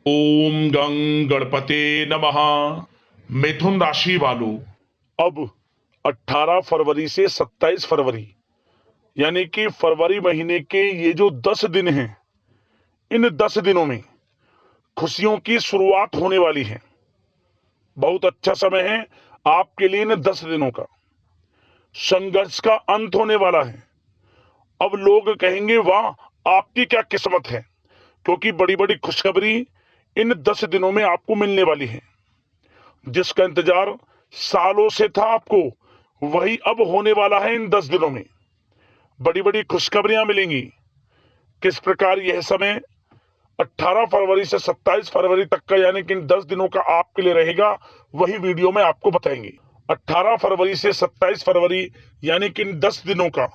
ओम गं गणपते नमः। मिथुन राशि वालों, अब 18 फरवरी से 27 फरवरी यानी कि फरवरी महीने के ये जो 10 दिन हैं, इन 10 दिनों में खुशियों की शुरुआत होने वाली है। बहुत अच्छा समय है आपके लिए। इन 10 दिनों का संघर्ष का अंत होने वाला है। अब लोग कहेंगे वाह, आपकी क्या किस्मत है, क्योंकि बड़ी बड़ी खुशखबरी इन 10 दिनों में आपको मिलने वाली है। जिसका इंतजार सालों से था आपको, वही अब होने वाला है। इन 10 दिनों में बड़ी बड़ी खुशखबरियां मिलेंगी। किस प्रकार यह समय 18 फरवरी से 27 फरवरी तक का यानी कि इन 10 दिनों का आपके लिए रहेगा, वही वीडियो में आपको बताएंगे। 18 फरवरी से 27 फरवरी यानी कि इन 10 दिनों का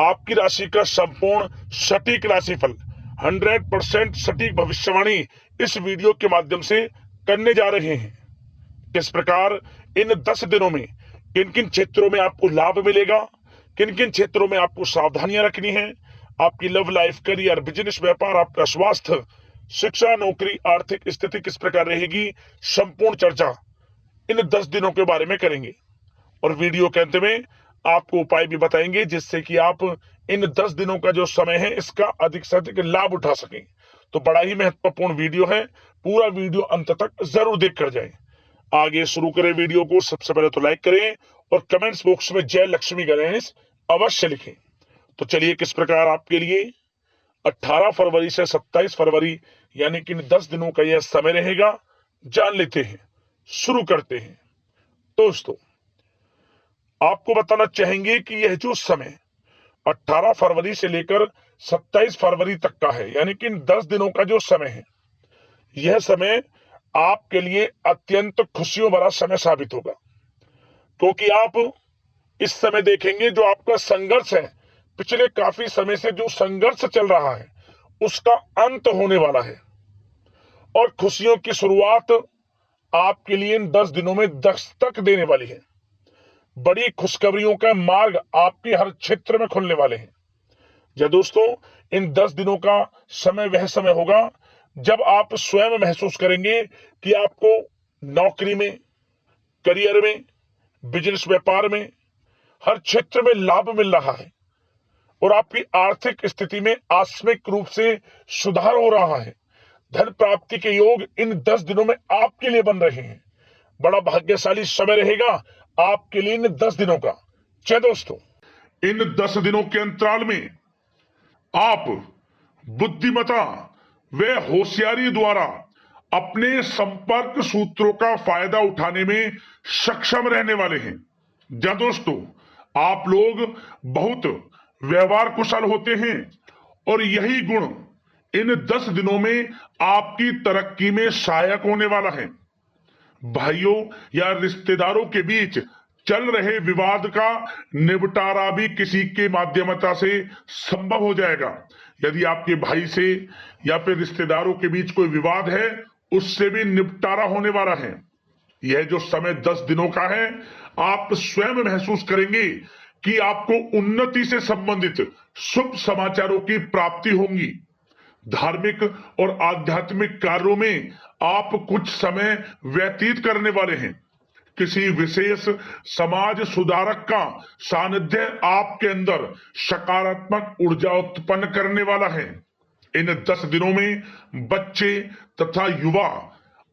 आपकी राशि का संपूर्ण सटीक राशिफल, 100% सटीक भविष्यवाणी इस वीडियो के माध्यम से करने जा रहे हैं। किस प्रकार इन 10 दिनों में किन किन क्षेत्रों में आपको लाभ मिलेगा, किन किन क्षेत्रों में आपको सावधानियां रखनी है, आपकी लव लाइफ, करियर, बिजनेस, व्यापार, आपका स्वास्थ्य, शिक्षा, नौकरी, आर्थिक स्थिति किस प्रकार रहेगी, संपूर्ण चर्चा इन 10 दिनों के बारे में करेंगे। और वीडियो के अंत में आपको उपाय भी बताएंगे जिससे कि आप इन 10 दिनों का जो समय है इसका अधिक से अधिक लाभ उठा सकें। तो बड़ा ही महत्वपूर्ण वीडियो है, पूरा वीडियो अंत तक जरूर देख कर जाएं। आगे शुरू करें वीडियो को। सबसे पहले तो लाइक करें और कमेंट्स बॉक्स में जय लक्ष्मी गणेश अवश्य लिखें। तो चलिए, किस प्रकार आपके लिए 18 फरवरी से 27 फरवरी यानी कि 10 दिनों का यह समय रहेगा, जान लेते हैं। शुरू करते हैं। दोस्तों, आपको बताना चाहेंगे कि यह जो समय 18 फरवरी से लेकर 27 फरवरी तक का है, यानी कि इन 10 दिनों का जो समय है, यह समय आपके लिए अत्यंत खुशियों भरा समय साबित होगा। क्योंकि आप इस समय देखेंगे जो आपका संघर्ष है, पिछले काफी समय से जो संघर्ष चल रहा है, उसका अंत होने वाला है और खुशियों की शुरुआत आपके लिए इन 10 दिनों में दस्तक देने वाली है। बड़ी खुशखबरियों का मार्ग आपके हर क्षेत्र में खुलने वाले हैं। या दोस्तों, इन 10 दिनों का समय वह समय होगा जब आप स्वयं महसूस करेंगे कि आपको नौकरी में, करियर में, बिजनेस, व्यापार में, हर क्षेत्र में लाभ मिल रहा है और आपकी आर्थिक स्थिति में आकस्मिक रूप से सुधार हो रहा है। धन प्राप्ति के योग इन 10 दिनों में आपके लिए बन रहे हैं। बड़ा भाग्यशाली समय रहेगा आपके लिए इन 10 दिनों का। जय दोस्तों, इन 10 दिनों के अंतराल में आप बुद्धिमता व होशियारी द्वारा अपने संपर्क सूत्रों का फायदा उठाने में सक्षम रहने वाले हैं। या दोस्तों, आप लोग बहुत व्यवहार कुशल होते हैं और यही गुण इन 10 दिनों में आपकी तरक्की में सहायक होने वाला है। भाइयों या रिश्तेदारों के बीच चल रहे विवाद का निपटारा भी किसी के माध्यमता से संभव हो जाएगा। यदि आपके भाई से या फिर रिश्तेदारों के बीच कोई विवाद है, उससे भी निपटारा होने वाला है। यह जो समय 10 दिनों का है, आप स्वयं महसूस करेंगे कि आपको उन्नति से संबंधित शुभ समाचारों की प्राप्ति होगी। धार्मिक और आध्यात्मिक कार्यों में आप कुछ समय व्यतीत करने वाले हैं। किसी विशेष समाज सुधारक का सानिध्य आपके अंदर सकारात्मक ऊर्जा उत्पन्न करने वाला है। इन 10 दिनों में बच्चे तथा युवा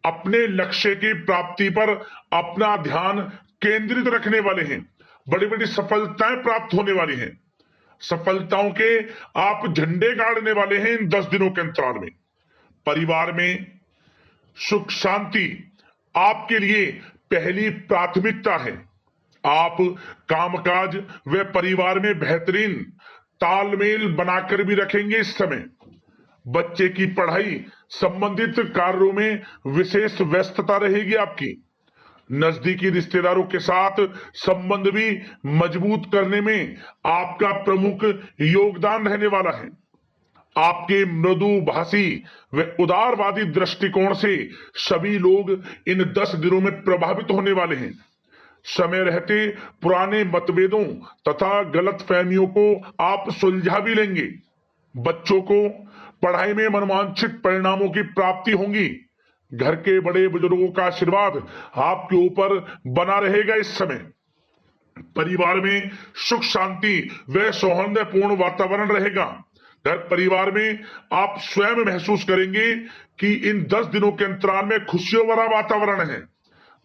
अपने लक्ष्य की प्राप्ति पर अपना ध्यान केंद्रित रखने वाले हैं। बड़ी बड़ी सफलताएं प्राप्त होने वाली हैं। सफलताओं के आप झंडे गाड़ने वाले हैं इन 10 दिनों के अंतराल में। परिवार में सुख शांति आपके लिए पहली प्राथमिकता है। आप कामकाज व परिवार में बेहतरीन तालमेल बनाकर भी रखेंगे। इस समय बच्चे की पढ़ाई संबंधित कार्यों में विशेष व्यस्तता रहेगी आपकी। नजदीकी रिश्तेदारों के साथ संबंध भी मजबूत करने में आपका प्रमुख योगदान रहने वाला है। आपके मृदु भाषी व उदारवादी दृष्टिकोण से सभी लोग इन 10 दिनों में प्रभावित होने वाले हैं। समय रहते पुराने मतभेदों तथा गलतफहमियों को आप सुलझा भी लेंगे। बच्चों को पढ़ाई में मनवांछित परिणामों की प्राप्ति होगी। घर के बड़े बुजुर्गों का आशीर्वाद आपके ऊपर बना रहेगा। इस समय परिवार में सुख शांति व सौहार्दपूर्ण वातावरण रहेगा। घर परिवार में आप स्वयं महसूस करेंगे कि इन 10 दिनों के अंतराल में खुशियों भरा वातावरण है।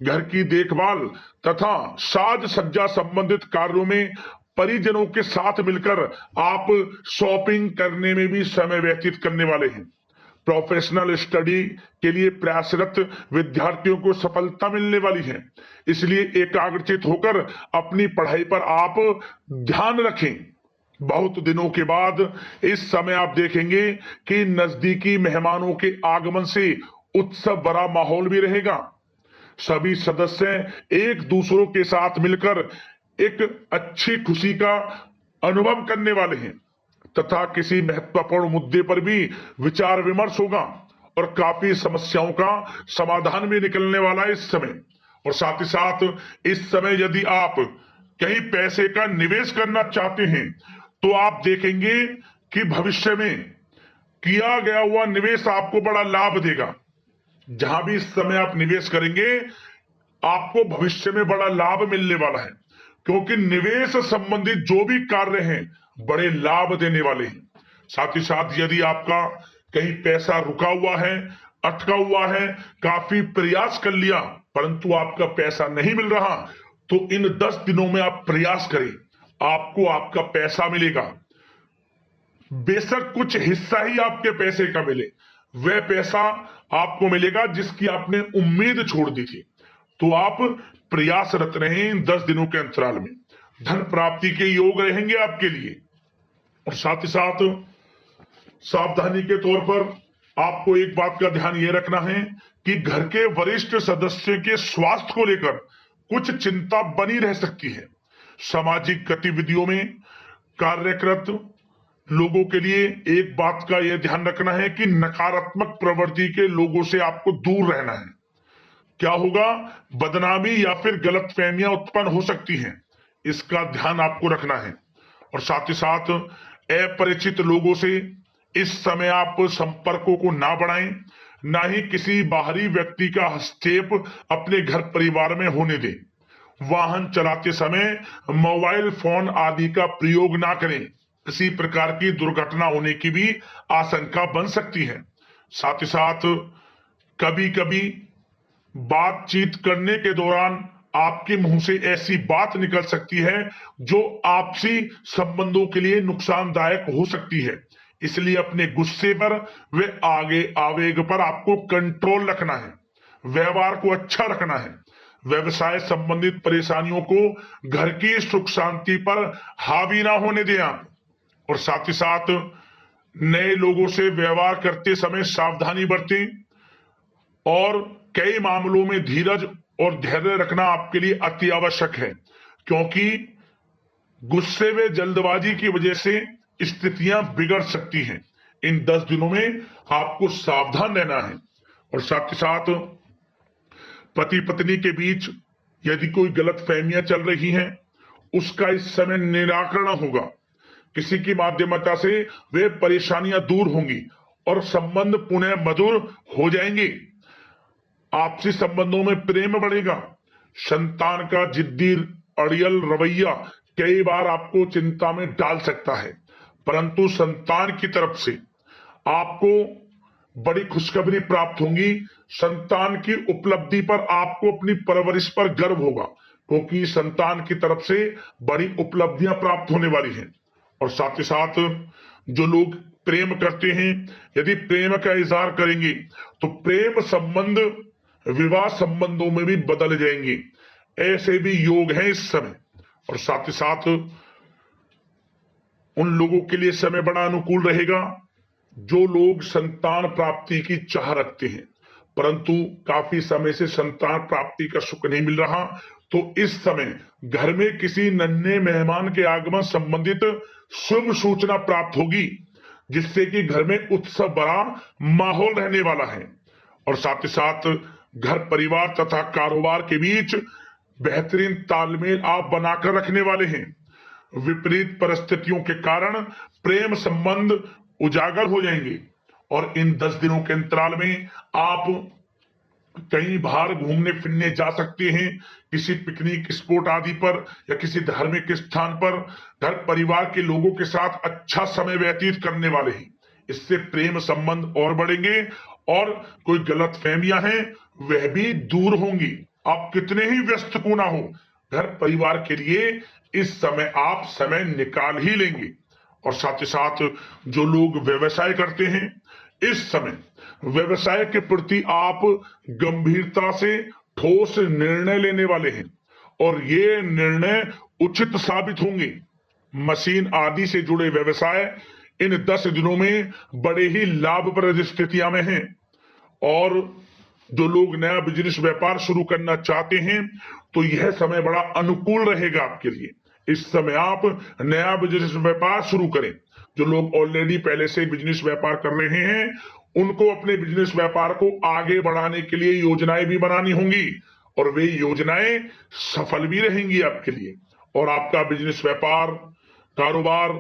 घर की देखभाल तथा साज सज्जा संबंधित कार्यों में परिजनों के साथ मिलकर आप शॉपिंग करने में भी समय व्यतीत करने वाले हैं। प्रोफेशनल स्टडी के लिए प्रयासरत विद्यार्थियों को सफलता मिलने वाली है, इसलिए एकाग्रचित होकर अपनी पढ़ाई पर आप ध्यान रखें। बहुत दिनों के बाद इस समय आप देखेंगे कि नजदीकी मेहमानों के आगमन से उत्सव भरा माहौल भी रहेगा। सभी सदस्य एक दूसरों के साथ मिलकर एक अच्छी खुशी का अनुभव करने वाले हैं तथा किसी महत्वपूर्ण मुद्दे पर भी विचार विमर्श होगा और काफी समस्याओं का समाधान भी निकलने वाला है इस समय। और साथ ही साथ इस समय यदि आप कहीं पैसे का निवेश करना चाहते हैं तो आप देखेंगे कि भविष्य में किया गया हुआ निवेश आपको बड़ा लाभ देगा। जहां भी इस समय आप निवेश करेंगे आपको भविष्य में बड़ा लाभ मिलने वाला है, क्योंकि निवेश संबंधित जो भी कार्य हैं बड़े लाभ देने वाले हैं। साथ ही साथ यदि आपका कहीं पैसा रुका हुआ है, अटका हुआ है, काफी प्रयास कर लिया परंतु आपका पैसा नहीं मिल रहा, तो इन 10 दिनों में आप प्रयास करें, आपको आपका पैसा मिलेगा। बेशक कुछ हिस्सा ही आपके पैसे का मिले, वह पैसा आपको मिलेगा जिसकी आपने उम्मीद छोड़ दी थी। तो आप प्रयासरत रहें इन 10 दिनों के अंतराल में। धन प्राप्ति के योग रहेंगे आपके लिए। और साथ ही साथ सावधानी के तौर पर आपको एक बात का ध्यान यह रखना है कि घर के वरिष्ठ सदस्य के स्वास्थ्य को लेकर कुछ चिंता बनी रह सकती है। सामाजिक गतिविधियों में कार्यरत लोगों के लिए एक बात का यह ध्यान रखना है कि नकारात्मक प्रवृत्ति के लोगों से आपको दूर रहना है। क्या होगा, बदनामी या फिर गलतफहमियां उत्पन्न हो सकती हैं, इसका ध्यान आपको रखना है। और साथ ही साथ अपरिचित लोगों से इस समय आप संपर्कों को ना बढ़ाएं, ना ही किसी बाहरी व्यक्ति का हस्तक्षेप अपने घर परिवार में होने दें। वाहन चलाते समय मोबाइल फोन आदि का प्रयोग ना करें, किसी प्रकार की दुर्घटना होने की भी आशंका बन सकती है। साथ ही साथ कभी कभी बातचीत करने के दौरान आपके मुंह से ऐसी बात निकल सकती है जो आपसी संबंधों के लिए नुकसानदायक हो सकती है, इसलिए अपने गुस्से पर व आगे आवेग पर आपको कंट्रोल रखना है, व्यवहार को अच्छा रखना है। व्यवसाय संबंधित परेशानियों को घर की सुख शांति पर हावी ना होने दें आप। और साथ ही साथ नए लोगों से व्यवहार करते समय सावधानी बरतें और कई मामलों में धीरज और धैर्य रखना आपके लिए अति आवश्यक है, क्योंकि गुस्से में जल्दबाजी की वजह से स्थितियां बिगड़ सकती हैं। इन 10 दिनों में आपको सावधान रहना है। और साथ ही साथ पति पत्नी के बीच यदि कोई गलत फहमियां चल रही हैं उसका इस समय निराकरण होगा। किसी की माध्यमता से वे परेशानियां दूर होंगी और संबंध पुनः मधुर हो जाएंगे। आपसी संबंधों में प्रेम बढ़ेगा। संतान का जिद्दी अड़ियल रवैया कई बार आपको चिंता में डाल सकता है, परंतु संतान की तरफ से आपको बड़ी खुशखबरी प्राप्त होगी। संतान की उपलब्धि पर आपको अपनी परवरिश पर गर्व होगा, क्योंकि संतान की तरफ से बड़ी उपलब्धियां प्राप्त होने वाली हैं। और साथ ही साथ जो लोग प्रेम करते हैं यदि प्रेम का इजहार करेंगे तो प्रेम संबंध विवाह संबंधों में भी बदल जाएंगे, ऐसे भी योग हैं इस समय। और साथ ही साथ उन लोगों के लिए समय बड़ा अनुकूल रहेगा जो लोग संतान प्राप्ति की चाह रखते हैं परंतु काफी समय से संतान प्राप्ति का सुख नहीं मिल रहा, तो इस समय घर में किसी नन्हे मेहमान के आगमन संबंधित शुभ सूचना प्राप्त होगी, जिससे कि घर में उत्सव भरा माहौल रहने वाला है। और साथ ही साथ घर परिवार तथा कारोबार के बीच बेहतरीन तालमेल आप बनाकर रखने वाले हैं। विपरीत परिस्थितियों के कारण प्रेम संबंध उजागर हो जाएंगे और इन 10 दिनों के अंतराल में आप कहीं बाहर घूमने फिरने जा सकते हैं, किसी पिकनिक स्पॉट आदि पर या किसी धार्मिक स्थान पर घर परिवार के लोगों के साथ अच्छा समय व्यतीत करने वाले हैं। इससे प्रेम संबंध और बढ़ेंगे और कोई गलत फहमियां हैं वह भी दूर होंगी। आप कितने ही व्यस्त क्यों ना हो, घर परिवार के लिए इस समय आप समय निकाल ही लेंगे। और साथ ही साथ जो लोग व्यवसाय करते हैं, इस समय व्यवसाय के प्रति आप गंभीरता से ठोस निर्णय लेने वाले हैं और ये निर्णय उचित साबित होंगे। मशीन आदि से जुड़े व्यवसाय इन 10 दिनों में बड़े ही लाभप्रद स्थितियां में हैं। और जो लोग नया बिजनेस व्यापार शुरू करना चाहते हैं तो यह समय बड़ा अनुकूल रहेगा आपके लिए। इस समय आप नया बिजनेस व्यापार शुरू करें। जो लोग ऑलरेडी पहले से बिजनेस व्यापार कर रहे हैं उनको अपने बिजनेस व्यापार को आगे बढ़ाने के लिए योजनाएं भी बनानी होंगी और वे योजनाएं सफल भी रहेंगी आपके लिए। और आपका बिजनेस व्यापार कारोबार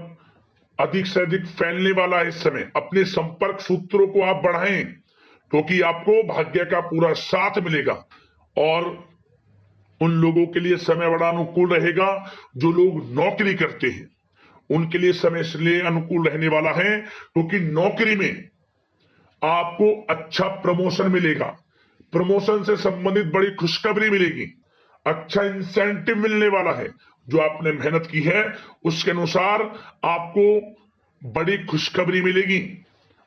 अधिक से अधिक फैलने वाला है। इस समय अपने संपर्क सूत्रों को आप बढ़ाएं क्योंकि आपको भाग्य का पूरा साथ मिलेगा। और उन लोगों के लिए समय बड़ा अनुकूल रहेगा जो लोग नौकरी करते हैं, उनके लिए समय इसलिए अनुकूल रहने वाला है क्योंकि नौकरी में आपको अच्छा प्रमोशन मिलेगा, प्रमोशन से संबंधित बड़ी खुशखबरी मिलेगी, अच्छा इंसेंटिव मिलने वाला है। जो आपने मेहनत की है उसके अनुसार आपको बड़ी खुशखबरी मिलेगी।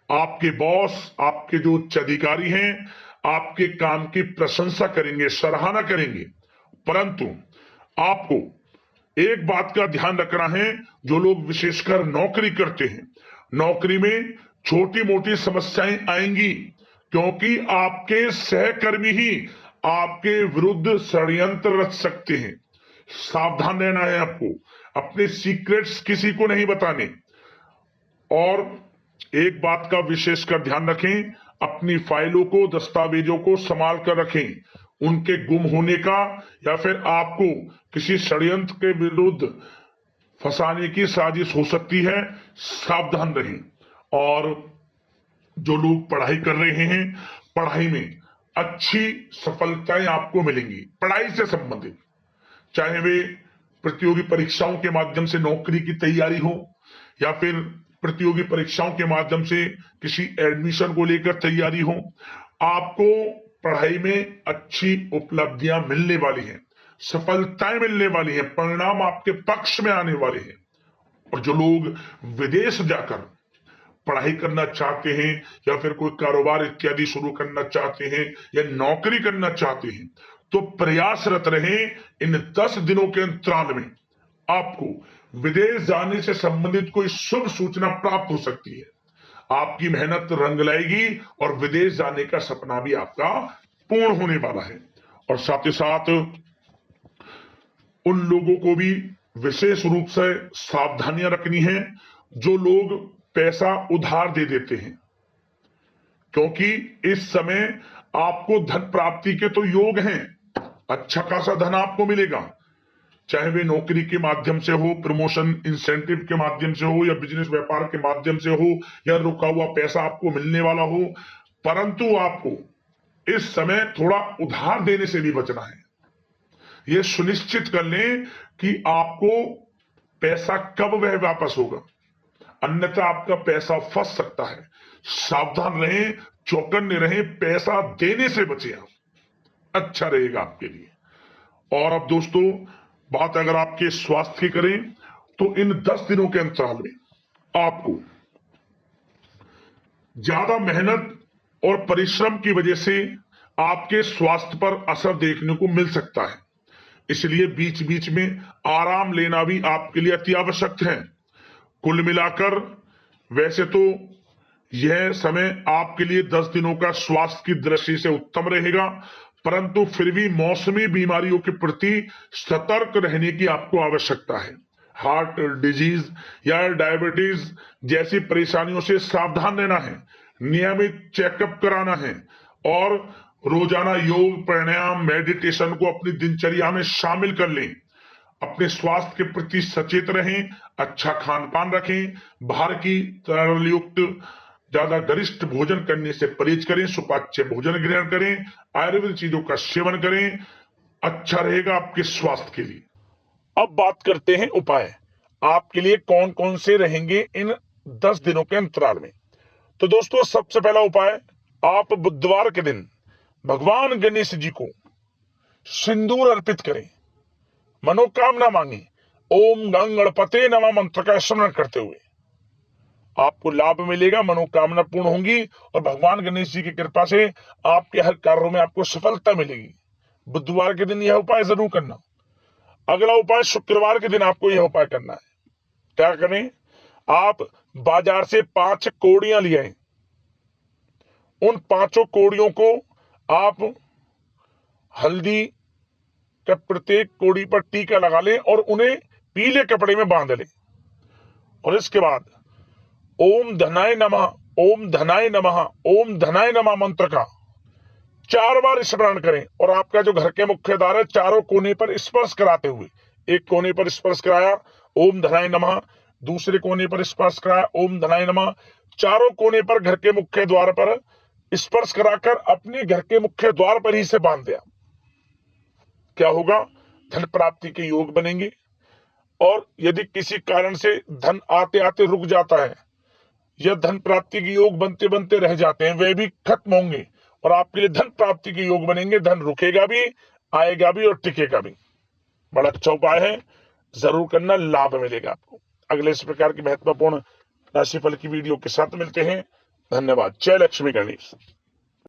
आपके बॉस, आपके जो उच्च अधिकारी हैं, आपके काम की प्रशंसा करेंगे, सराहना करेंगे। परंतु आपको एक बात का ध्यान रखना है, जो लोग विशेषकर नौकरी करते हैं, नौकरी में छोटी मोटी समस्याएं आएंगी क्योंकि आपके सहकर्मी ही आपके विरुद्ध षड्यंत्र रच सकते हैं। सावधान रहना है आपको, अपने सीक्रेट्स किसी को नहीं बताने। और एक बात का विशेषकर ध्यान रखें, अपनी फाइलों को, दस्तावेजों को संभाल कर रखें। उनके गुम होने का या फिर आपको किसी षड्यंत्र के विरुद्ध फंसाने की साजिश हो सकती है, सावधान रहें। और जो लोग पढ़ाई कर रहे हैं, पढ़ाई में अच्छी सफलताएं आपको मिलेंगी। पढ़ाई से संबंधित चाहे वे प्रतियोगी परीक्षाओं के माध्यम से नौकरी की तैयारी हो या फिर प्रतियोगी परीक्षाओं के माध्यम से किसी एडमिशन को लेकर तैयारी हो, आपको पढ़ाई में अच्छी उपलब्धियां मिलने वाली हैं, सफलताएं मिलने वाली हैं, परिणाम आपके पक्ष में आने वाले हैं। और जो लोग विदेश जाकर पढ़ाई करना चाहते हैं या फिर कोई कारोबार इत्यादि शुरू करना चाहते हैं या नौकरी करना चाहते हैं तो प्रयासरत रहें। इन 10 दिनों के अंतराल में आपको विदेश जाने से संबंधित कोई शुभ सूचना प्राप्त हो सकती है। आपकी मेहनत रंग लाएगी और विदेश जाने का सपना भी आपका पूर्ण होने वाला है। और साथ ही साथ उन लोगों को भी विशेष रूप से सावधानियां रखनी है जो लोग पैसा उधार दे देते हैं, क्योंकि इस समय आपको धन प्राप्ति के तो योग हैं, अच्छा खासा धन आपको मिलेगा, चाहे वे नौकरी के माध्यम से हो, प्रमोशन इंसेंटिव के माध्यम से हो या बिजनेस व्यापार के माध्यम से हो या रुका हुआ पैसा आपको मिलने वाला हो। परंतु आपको इस समय थोड़ा उधार देने से भी बचना है। यह सुनिश्चित कर लें कि आपको पैसा कब वह वापस होगा, अन्यथा आपका पैसा फंस सकता है। सावधान रहें, चौकन्ने रहें, पैसा देने से बचे आप, अच्छा रहेगा आपके लिए। और अब दोस्तों बात अगर आपके स्वास्थ्य की करें तो इन 10 दिनों के अंतराल में आपको ज्यादा मेहनत और परिश्रम की वजह से आपके स्वास्थ्य पर असर देखने को मिल सकता है, इसलिए बीच बीच में आराम लेना भी आपके लिए अति आवश्यक है। कुल मिलाकर वैसे तो यह समय आपके लिए 10 दिनों का स्वास्थ्य की दृष्टि से उत्तम रहेगा, परंतु फिर भी मौसमी बीमारियों के प्रति सतर्क रहने की आपको आवश्यकता है। हार्ट डिजीज या डायबिटीज जैसी परेशानियों से सावधान रहना है, नियमित चेकअप कराना है और रोजाना योग, प्राणायाम, मेडिटेशन को अपनी दिनचर्या में शामिल कर लें। अपने स्वास्थ्य के प्रति सचेत रहें, अच्छा खान पान रखें, बाहर की तरल युक्त ज्यादा गरिष्ठ भोजन करने से परहेज करें, सुपाच्य भोजन ग्रहण करें, आयुर्वेदिक चीजों का सेवन करें, अच्छा रहेगा आपके स्वास्थ्य के लिए। अब बात करते हैं उपाय, आपके लिए कौन कौन से रहेंगे इन 10 दिनों के अंतराल में। तो दोस्तों, सबसे पहला उपाय, आप बुधवार के दिन भगवान गणेश जी को सिंदूर अर्पित करें, मनोकामना मांगे, ओम गं गणपते नमः मंत्र का स्मरण करते हुए आपको लाभ मिलेगा, मनोकामना पूर्ण होंगी और भगवान गणेश जी की कृपा से आपके हर कार्यों में आपको सफलता मिलेगी। बुधवार के दिन यह उपाय जरूर करना। अगला उपाय, शुक्रवार के दिन आपको यह उपाय करना है। क्या करें, आप बाजार से 5 कोड़ियां ले आए, उन 5 कोड़ियों को आप हल्दी का प्रत्येक कोड़ी पर टीका लगा लें और उन्हें पीले कपड़े में बांध लें। और इसके बाद ओम धनाय नमः, ओम धनाय नमः, ओम धनाय नमः मंत्र का 4 बार स्मरण करें और आपका जो घर के मुख्य द्वार है चारों कोने पर स्पर्श कराते हुए, एक कोने पर स्पर्श कराया ओम धनाय नमः, दूसरे कोने पर स्पर्श कराया ओम धनाय नमः, चारों कोने पर घर के मुख्य द्वार पर स्पर्श कराकर अपने घर के मुख्य द्वार पर ही से बांध दिया। क्या होगा, धन प्राप्ति के योग बनेंगे। और यदि किसी कारण से धन आते आते रुक जाता है या धन प्राप्ति के योग बनते बनते रह जाते हैं, वे भी खत्म होंगे और आपके लिए धन प्राप्ति के योग बनेंगे। धन रुकेगा भी, आएगा भी और टिकेगा भी। बड़ा अच्छा उपाय है, जरूर करना, लाभ मिलेगा आपको। अगले इस प्रकार की महत्वपूर्ण राशिफल की वीडियो के साथ मिलते हैं। धन्यवाद। जय लक्ष्मी गणेश।